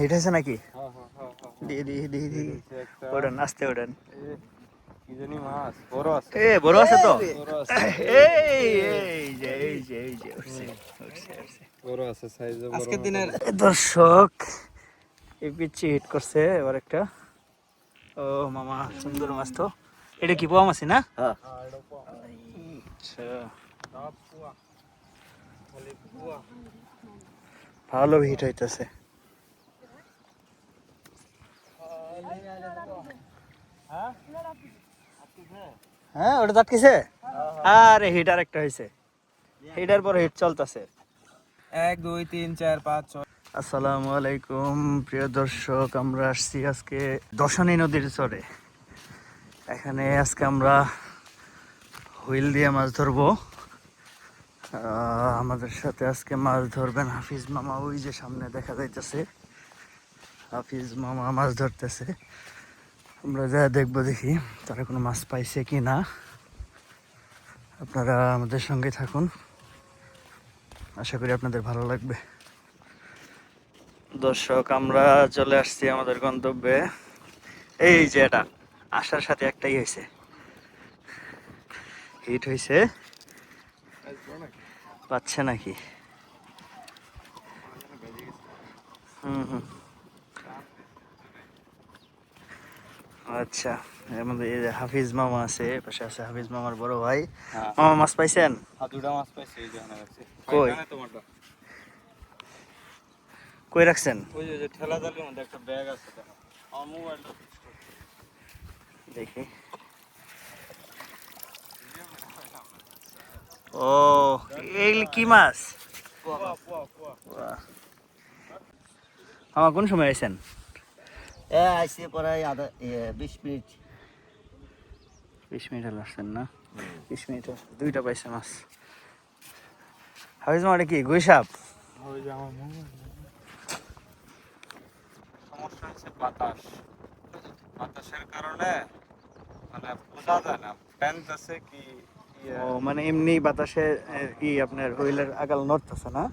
Hit হয়েছে নাকি? ওড়ান আস্তে ওড়ান। কি জানি মাছ বড় আছে। বড় আছে তো। বড় আছে, সাইজে বড়। আজকের দিনের দর্শক এই পিচ্ছি হিট করছে এবার একটা। ও মামা সুন্দর মাছ তো। এটা কি পোয়া মাছি না? আচ্ছা ভালো হিট হইতেছে। হ্যাঁ ওটা আটকেছে। আরে হিট আর একটা হয়েছে, হিটার পর হিট চলতেছে। 1 2 3 4 5 6। আসসালামু আলাইকুম প্রিয় দর্শক, আমরা আসছি আজকে দশানী নদীর চরে। এখানে আজকে আমরা হুইল দিয়ে মাছ ধরবো। আমাদের সাথে আজকে মাছ ধরবেন হাফিজ মামা, ওই যে সামনে দেখা যাইতেছে হাফিজ মামা মাছ ধরতেছে। আমরা যা দেখবো দেখি তারা কোনো মাছ পাইছে কি না। আপনারা আমাদের সঙ্গে থাকুন, আশা করি আপনাদের ভালো লাগবে। দর্শক আমরা চলে আসছি আমাদের গন্তব্যে। এই যে এটা আসার সাথে একটাই হয়েছে, হিট হয়েছে। পাচ্ছে নাকি? হুম আচ্ছা, এর মধ্যে এই যে হাফিজ মামা আছে, পাশে আছে হাফিজ মামার বড় ভাই। মামা মাছ পাইছেন? দুটা মাছ পাইছি, এই যে এখানে আছে। কই তোমারটা কই রাখছেন? ওই যে ঠেলা জালের মধ্যে একটা ব্যাগ আছে, দেখো। আমার মোবাইলটা দেখি। ও এই কি মাছ? মামা কোন সময় আইছেন? আইসি প্রায় 20 মিনিট। 20 মিনিট হলো আসছেন না? 20 মিনিট দুইটা পাইছে মাছ। হাফিজ মামা এটা কি গুই সাপ? ওই যে আমার মোবাইল। সমস্যা হচ্ছে বাতাস, বাতাসের কারণে মানে বোঝা যায় না প্যান্ট আছে কি। ও মানে এমনি বাতাসে কি আপনার হুইলের আগাল নড়তেছে না?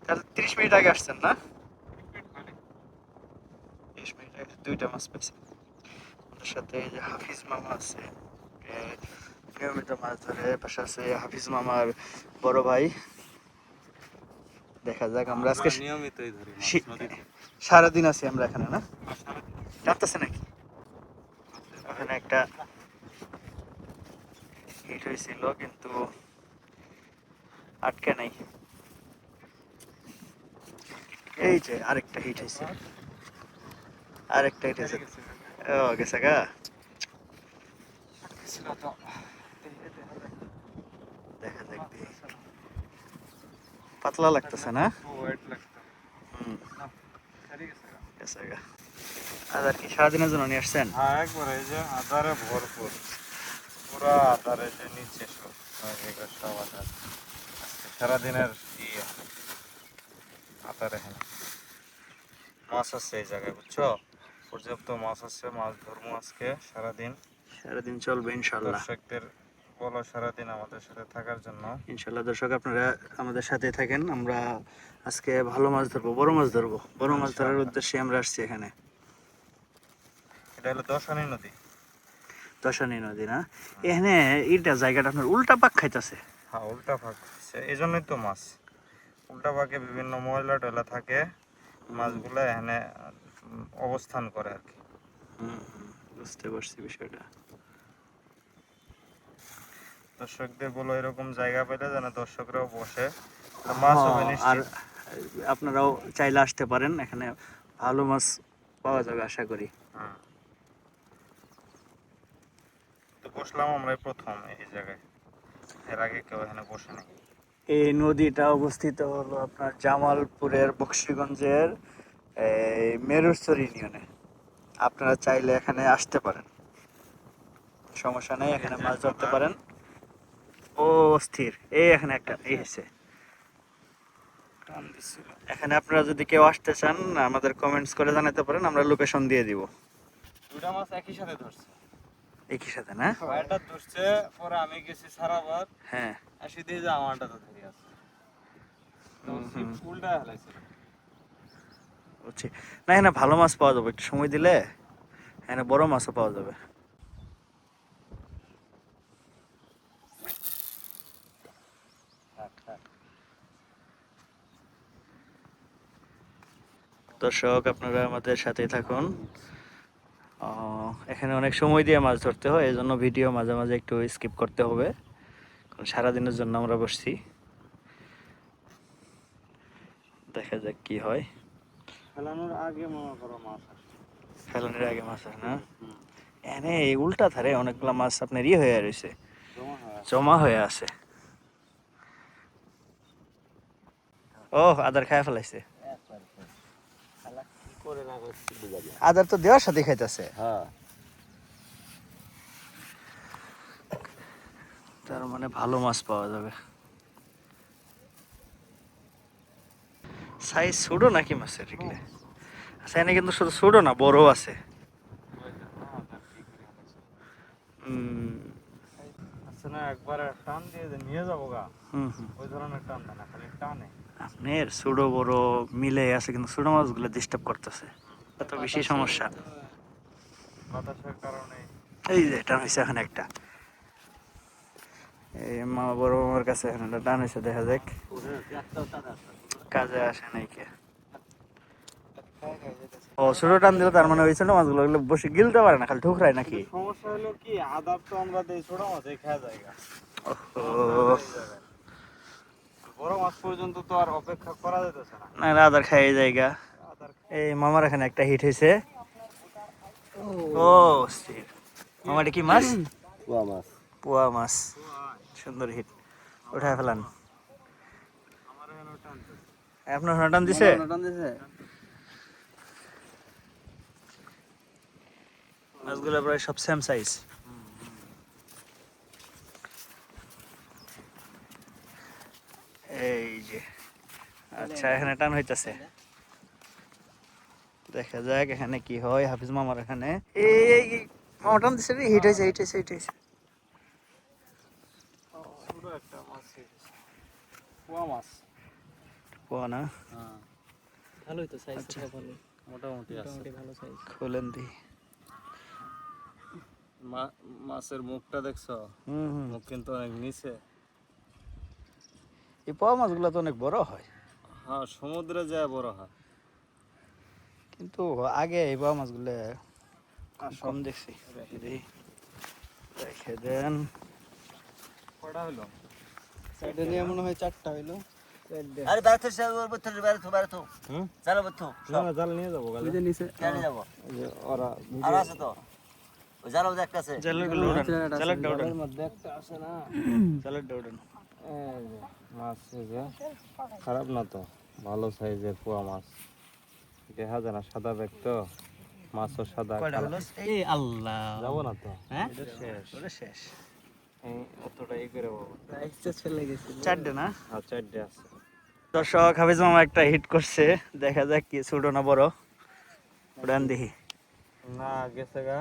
তাহলে 30 মিনিট আগে আসছেন না? 30 মিনিট আগে দুইটা মাছ পাইছে। আমাদের সাথে এই যে হাফিজ মামা আছে, নিয়মিত মাছ ধরে। পাশে আছে হাফিজ মামার বড় ভাই। দেখা যাক আমরা আজকে নিয়মিতই ধরি মাছ নদীতে। সারাদিন আছি আমরা এখানে না? টানতেছে নাকি? ওখানে একটা হিট হয়েছিল কিন্তু আটকে নাই। এই যে আরেকটা হিট হয়েছে, আরেকটা হিট হয়েছে। ও গেছে গা। দেখা যাক দেখি। পাতলা লাগতেছে না? হুম গেছে গা। আর কি সারাদিনের জন্য নিয়ে আসছেন? হ্যাঁ একবার এই যে আধারে ভরপুর, পুরো আধারে যে নিচে সব সব আধার। সারাদিনের আধারে মাছ আছে এই জায়গায়, বুঝছো? পর্যাপ্ত মাছ আছে, মাছ ধরবো আজকে সারাদিন। সারাদিন চলবে ইনশাল্লাহ। দর্শকদের বলো সারাদিন আমাদের সাথে থাকার জন্য। ইনশাল্লাহ দর্শক আপনারা আমাদের সাথে থাকেন। আমরা আজকে ভালো মাছ ধরবো, বড় মাছ ধরবো। বড় মাছ ধরার উদ্দেশ্যে আমরা আসছি এখানে। এটা হলো দশানী নদী। দশানী নদী না? এখানে এইটা জায়গাটা আপনার উল্টা পাক খাইতেছে। হ্যাঁ উল্টা ভাগ, এই জন্যই তো মাছ উল্টা ভাগে বিভিন্ন ময়লা টয়লা থাকে, মাছগুলো এখানে অবস্থান করে আর কি। বুঝতে পারছি বিষয়টা। দর্শকদের বলো এরকম জায়গা পেলে যেন দর্শকরাও বসে, মাছ হবে আর নিশ্চিত। আপনারাও চাইলে আসতে পারেন, এখানে ভালো মাছ পাওয়া যাবে আশা করি। তো বসলাম আমরা প্রথম এই জায়গায়, এর আগে কেউ এখানে বসে নাই। এই নদীটা অবস্থিত হলো আপনার জামালপুরের বক্সিগঞ্জের মেরুরচর ইউনিয়নে। আপনারা চাইলে এখানে আসতে পারেন, সমস্যা নেই, এখানে মাছ ধরতে পারেন। ও স্থির এই এখানে একটা এই হচ্ছে। এখানে আপনারা যদি কেউ আসতে চান আমাদের কমেন্টস করে জানাতে পারেন, আমরা লোকেশন দিয়ে দিব। দুটা মাছ একই সাথে ধরছে, একই সাথে না? এটা ধরছে পরে আমি গেছি সারাবার। হ্যাঁ আসি দিয়ে যে আমারটা তো ধরে আছে তো সিপ উল্টা হেলাইছে বুঝছি। না এখানে ভালো মাছ পাওয়া যাবে, একটু সময় দিলে এখানে বড় মাছও পাওয়া যাবে। দর্শক আপনারা আমাদের সাথেই থাকুন। এখানে অনেক সময় দিয়ে মাছ ধরতে হয়, এই জন্য ভিডিও মাঝে মাঝে একটু স্কিপ করতে হবে, কারণ সারাদিনের জন্য আমরা বসছি। দেখা যাক কি হয়। ফেলানোর আগে মনে করো মাছ আসে ফেলানোর আগে মাছ হয় না। এনে এই উল্টা ধারে অনেকগুলা মাছ আপনার ইয়ে হয়ে রয়েছে, জমা হয় জমা হয়ে আছে। ও আদার খায় ফেলাইছে। কি করে না করছি বুঝা যায়। আদার তো দেওয়ার সাথে খাইতেছে, হ্যাঁ তার মানে ভালো মাছ পাওয়া যাবে। সাইজ ছোটো নাকি মাছের এগুলো? আচ্ছা এনে কিন্তু শুধু ছোটো না, বড় আছে। আচ্ছা না একবারে টান দিয়ে যে নিয়ে যাবো গা হুম হুম। ওই ধরনের টান দেয় না খালি টানে আপনার ছোটো বড় মিলে আছে, কিন্তু ছোটো মাছগুলো ডিস্টার্ব করতেছে, এত বেশি সমস্যা। বাতাসের কারণে এই যে টান হয়েছে এখানে একটা, এই মা বড় মামার কাছে এখানে একটা টান হয়েছে, দেখা যাক কাজে আসে নাই কে। ও ছোটো টান দিলে তার মানে ওই ছোটো মাছগুলো ওগুলো বসে গিলতে পারে না, খালি ঠুকরায় নাকি? সমস্যা হলো কি আদার তো আমরা দেই ছোট মাছ এই খাওয়া যায় ওহো, বড় মাছ পর্যন্ত তো আর অপেক্ষা করা যেতেছে না না আদার খাই জায়গা। আদার এই মামার এখানে একটা হিট হয়েছে। ও স্থির। মামা এটা কি মাছ? পোয়া মাছ। পোয়া মাছ, সুন্দর হিট, উঠায় ফেলান। আমার এখানে টানতে আপনার ওখানে টান দিছে? মাছগুলো প্রায় সব সেম সাইজ। এই যে আচ্ছা এখানে টান হইতাছে, দেখা যাক এখানে কি হয়। হাফিজ মামার এখানে এই মামা টান দিছে রে, হিট হয়েছে হিট হয়েছে হিট হয়েছে। ছোট একটা মাছ পোয়া মাছ পোয়া না? হ্যাঁ ভালোই তো সাইজ আচ্ছা। ভালো, মোটামুটি আছে মোটামুটি ভালো সাইজ। খোলেন দি। মাছের মুখটা দেখছো হুম হুম। মুখ কিন্তু অনেক নিচে এই পোয়া মাছগুলো তো অনেক বড় হয়, হ্যাঁ সমুদ্রে যায় বড় হয় কিন্তু আগে এই পোয়া মাছগুলো কম দেখছি। দেখি, রেখে দেন। কটা হলো সাইডে নিয়ে মনে হয় 4টা হইলো। আরে বাইরে তো সে ওর ভিতরে বাইরে তো হুম চালো বতো না জাল নিয়ে যাবো ওই যে নিচে কেন যাব ওরা আর আছে তো ওই জালো একটা আছে জালের গুলো উড়ান, জালের উড়ান, মধ্যে একটা আছে না। জালের উড়ান। মাছ এই যে খারাপ না তো ভালো সাইজের পোয়া মাছ দেখা যায় না সাদা ব্যাগ তো মাছও সাদা কয়টা কালো। হলো? এই আল্লাহ, যাবো না তো হ্যাঁ এটা শেষ ওটা শেষ। এই অতটা ই করে প্রাইসটা চলে গেছে। 4টে না? আর 4টে আছে দর্শক হাফিজ মামা একটা হিট করছে, দেখা যাক কি ছোট না বড়, উড়ান দেখি। না গেছে গা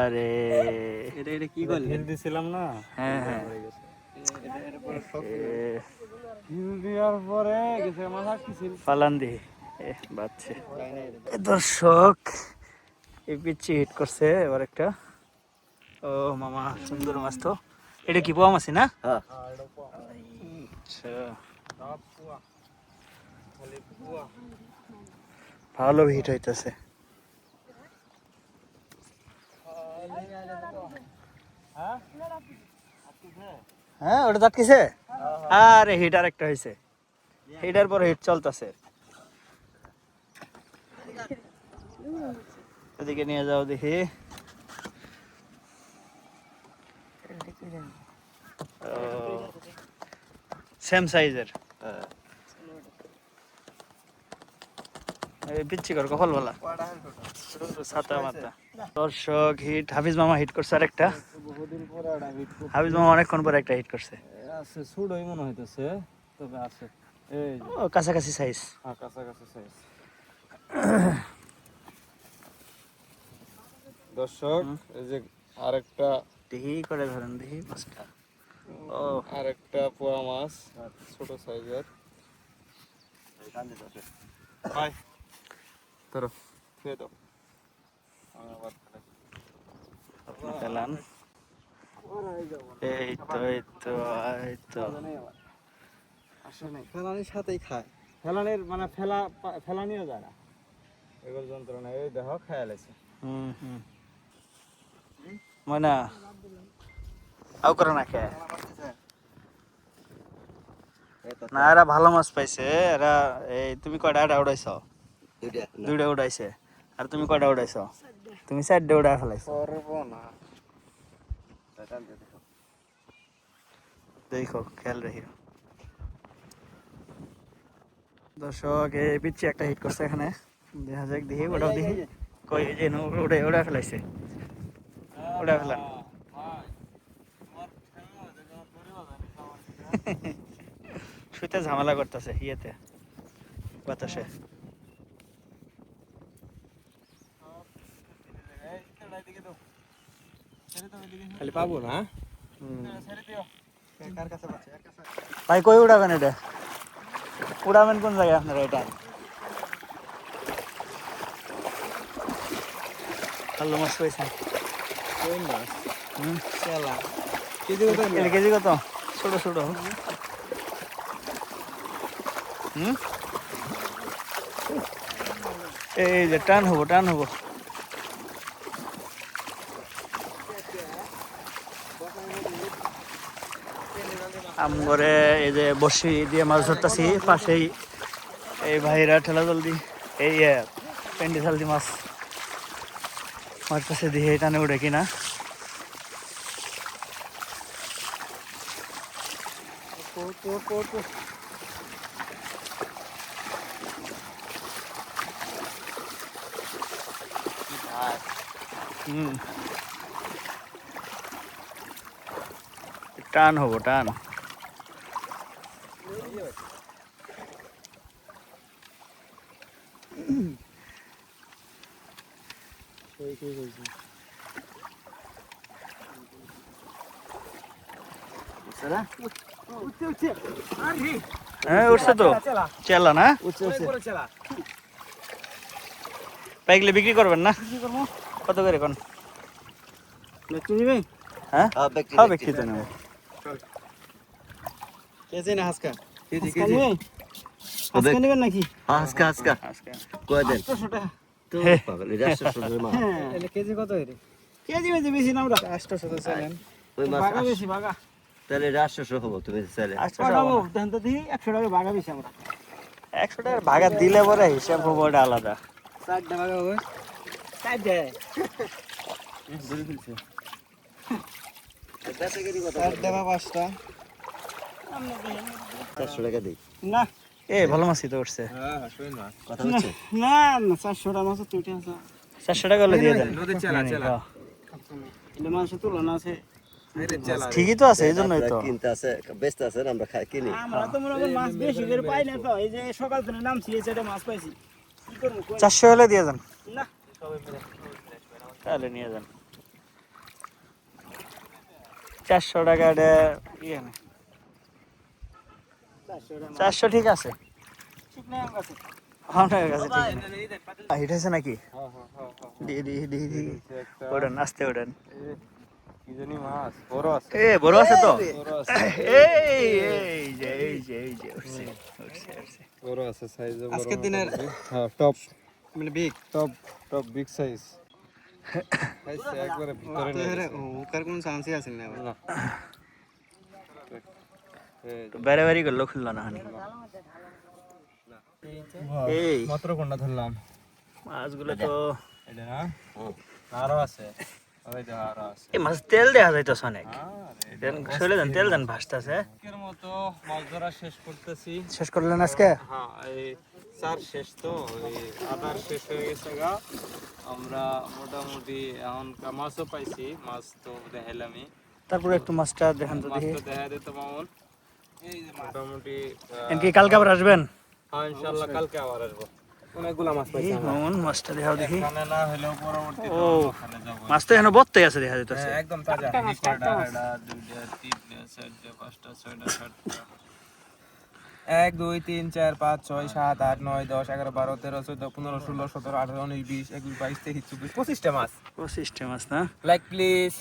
আরে এটা কি করলে? হিল দিছিলাম না হ্যাঁ হ্যাঁ, হিল দেওয়ার পরে গেছে মাথা কি ছিল ফালান দেখি। বাচ্চা দর্শক এই পিচ্ছি হিট করছে এবার একটা। ও মামা সুন্দর মাছ তো, এটা কি পোয়া মাছি না? হ্যাঁ আচ্ছা সব পোয়া খালি পোয়া ভালো হিট হইতেছে। হ্যাঁ ওটা জাটকিছে। আরে হিট আর একটা হয়েছে, হিটার পর হিট চলতেছে। এদিকে নিয়ে যাও দেখি। সেম সাইজের, পিচ্ছি কর কপাল বলা ছাতা মাথা। দর্শক হিট, হাফিজ মামা হিট করছে আর একটা। বহুদিন পরে একটা হিট হাফিজ মামা অনেকক্ষণ পরে একটা হিট করছে। আছে ছোটই মনে হইতেছে তবে আছে এই যে ও কাছাকাছি সাইজ। কাছাকাছি সাইজ দর্শক এই যে আরেকটা দেখি করে ধরেন দেখি মাছটা। ও আর একটা পোয়া মাছ ছোট সাইজের। ভাই ধরো খেয়ে দাও। আমি আবার খাই। আপনি পেলাম। এই তো এই তো এই তো ফেলানির সাথেই খায়। ফেলানির মানে ফেলানিও যায় না। এগুলো যন্ত্রণা এই দেখো খেয়াল আছে। হুম ময়না আও করে না খেয়ে না এরা ভালো মাছ পাইছে এরা এই তুমি কয়টা আটা উড়াইছ দুইটা উড়াইছে আর তুমি কয়টা উড়াইছ তুমি চারটে উড়াই ফেলাইছো না দেখো খেয়াল রাখিও দর্শক এই পিচ্ছি একটা হিট করছে এখানে দেখা যাক দেখি ওটাও দেখি কই এই যে উড়াই ফেলাইছে উড়াই ফেলান শুইতে ঝামেলা করতেছে ইয়েতে বাতাসে খালি পাবো না। ভাই কই উড়াবেন এটা উড়াবেন কোন জায়গায় আপনারা এটা ভালো মাছ পাইছেন কোন মাছ? হুম চেলা। কেজি কত? এটা কেজি কত ছোট ছোট হুম এই যে টান হবো আমগরে এই যে বসি দিয়ে মাছ ধরতেছি পাশেই এই ভাইরা ঠেলা জলদি এই পেন্ডি জলদি মাছ মারতেছে দিয়ে টানে উঠে কিনা হুম টান হবো টান হ্যাঁ উঠছে তো চেলা না পাইকলে বিক্রি করবেন না কত করে কোন হ্যাঁ হ্যাঁ বিক্রি তো নেব কেজি না হাসকা? কেজি আজকে নেবেন নাকি আজকে আজকে কয় দেন 800 টাকা তো পাগল এটা 800 মাছ। তাহলে কেজি কত এর কেজি বেশি বেশি না আমরা 800 তো চলেন। ওই মাছ বাগা বেশি বাগা তাহলে এটা 800 হবো তুমি চাইলে। পাঠাবো দেন তো দিই 100 টাকা বাগা বেশি আমরা 100 টাকার ভাগা দিলে পরে হিসাব হবো ওটা আলাদা 60 টাকা বাগা হবে 60 টাকা ধরে ফেলছে। 8 টাকা 5টা। 400 টাকা দেই। না এ ভালো মাছই তো উঠছে হ্যাঁ শুন মাছ। কথা হচ্ছে? না না 400 টাকা মাছ তো উঠে আছে 400 টাকা হলে দিয়ে দেন নদীর চেলা, নিয়ে চেলা। নিন, এটা মাছের তুলনা আছে হ্যাঁ। ঠিকই তো আছে এই জন্যই তো আপনারা কিনতে আছে বেচতে আছেন আমরা খাই কিনি। আমরা তো মনে করেন মাছ বেশি করে পাই না তো এই যে সকাল থেকে নামছি এই সাইডে মাছ পাইছি কি করবো কই? 400 হলে দিয়ে দেন না তাহলে নিয়ে যান 400 টাকা এটা ইয়ে না 400 ঠিক আছে ঠিক নাই আমার কাছে আপনার কাছে ঠিক না হিট হয়েছে নাকি দিয়ে ওড়েন আস্তে ওড়েন কি জানি মাছ বড় আছে। এ বড় আছে তো বড় আছে। এই যে উঠছে বড় আছে সাইজে বড়। আজকের দিনের- হ্যাঁ টপ মানে বিগ টপ বিগ সাইজ। খাইছে একবারে ভিতরে নিয়ে গেছে। ওকার কোন চান্সই আছে না না। এই বেড়াবাড়ি করলো খুললো না হানি এই মাত্র কোনটা ধরলাম? মাছগুলো তো এটা না? আরো আছে। ওই যে আরো আছে। এই মাছ তেল দেখা যাইতেছে অনেক আরে দেন শৈলে দেন তেল দেন ভাসতেছে এর মতো মাছ ধরা শেষ করতেছি। শেষ করলেন আজকে হ্যাঁ এই চার শেষ তো এই আদার শেষ হয়ে গেছে গা। আমরা মোটামুটি এখন মাছও পাইছি, মাছ তো দেখাইলামই। তারপরে একটু মাছটা দেখান তো মাছ দেখি তো দেখা দিত মামুন। এই যে মোটামুটি কি কালকে আবার আসবেন হ্যাঁ ইনশাল্লাহ কালকে আবার আসবো। অনেকগুলা মাছ পাইছি আমরা। হন মাছটা দেখাও দেখি। এখানে না হলেও পরবর্তীতে ও ওখানে যাবো। মাছ তো এখনো বত্তাই আছে দেখা যাইতেছে। হ্যাঁ, একদম তাজা। কয়টা? এটা 2টা 3টা 4টা 5টা 6টা 7টা 1 2 3 4 5 6 7 8 9 10 11 12 13 14 15 16 17 18 19 20 21 22 23 24 25টা মাছ। 25টা মাছ না? Like please.